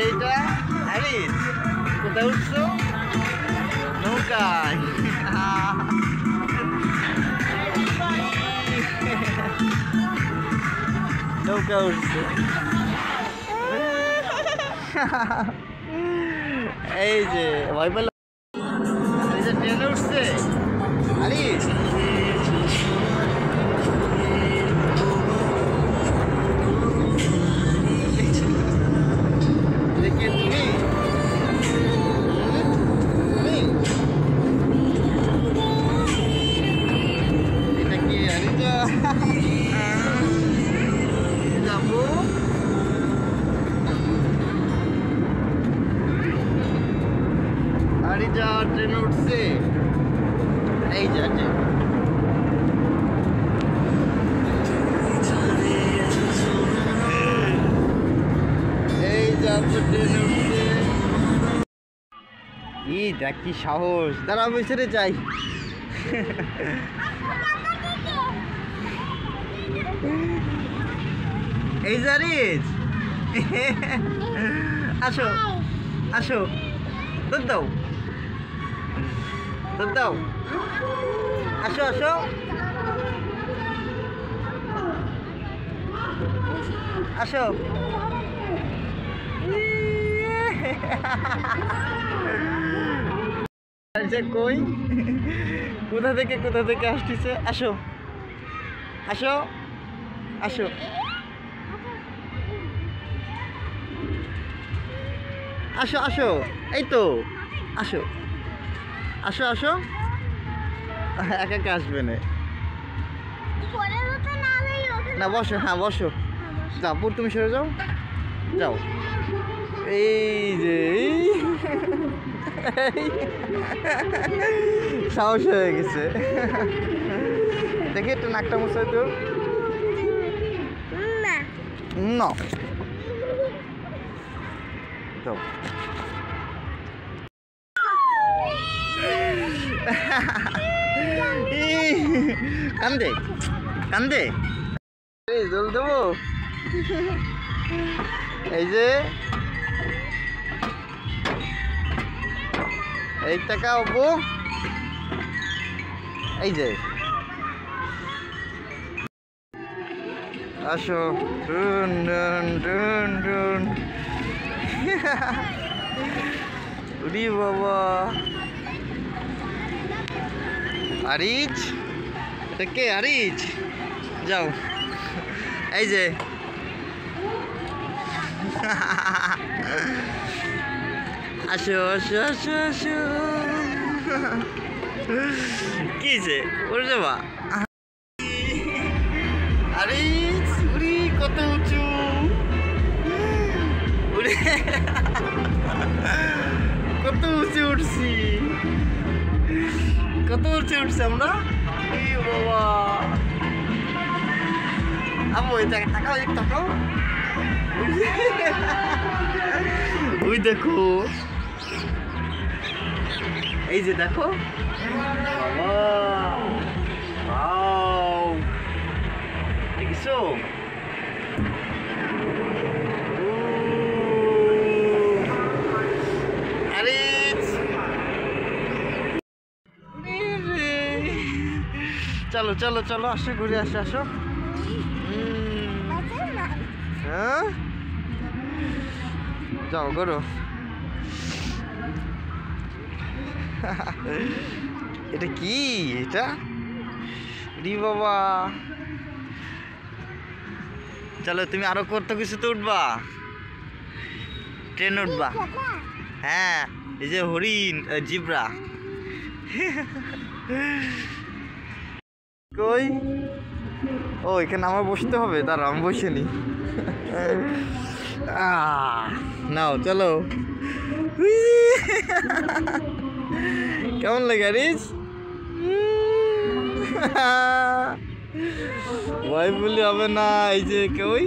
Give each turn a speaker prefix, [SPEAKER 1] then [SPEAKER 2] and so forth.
[SPEAKER 1] এইটা আরিস কোথায় উঠছো? নৌকায়। নৌকা উঠছে। এই যে ভয় পেল, ট্রেনে উঠছে আরিস। ট্রেন উঠছে এই যে ট্রেন উঠছে। ই দেখ কি সাহস, দাঁড়া আমি ছেড়ে যাই। এই জারিস আসো আসো, দুধ দাও দুধ দাও, আসো আসো আসো। কই কোথা থেকে আসতেছে? আসো আসো আসো। আসো আসো, এই তো আসো আসো আসো। একা একা আসবে না, না বসো, হ্যাঁ বসো। যাও পুর, তুমি সরে যাও যাও। এই যে সাহস হয়ে গেছে। দেখি একটু নাকটা মুছাই তো। না যাও। কান্দে কান্দে, জল দেবো। এই যে এই টাকা অপু, এই যে আসো। টুন টুন টুন টুন। উরি বাবা, আরিজ এটা কে? আরিজ যাও। এই যে আসো আসো আসো আসো। কি যে ওরে যাবা? আরিজ উড়ি কত উঁচু, উড়ে কত উঁচু উঠছি, কত উঁচু উঠছি আমরা। বাবা আম্মু তাকাও তাকাও, ওই দেখো, এই যে দেখো বাবা, দেখছো? চলো চলো চলো, আসো ঘুরে আসো আসো। হ্যাঁ যাও করো। এটা কি? এটা রি বাবা, চলো তুমি আরো কত কিছু তো উঠবা, ট্রেন উঠবা। হ্যাঁ এই যে হরিণ, জিব্রা। কই? ও এখানে আমার বসতে হবে, দাঁড়াও আমি বসে নি। নাও চলো। কেমন লাগে আরিস? ভয় বলি হবে না। এই যে কই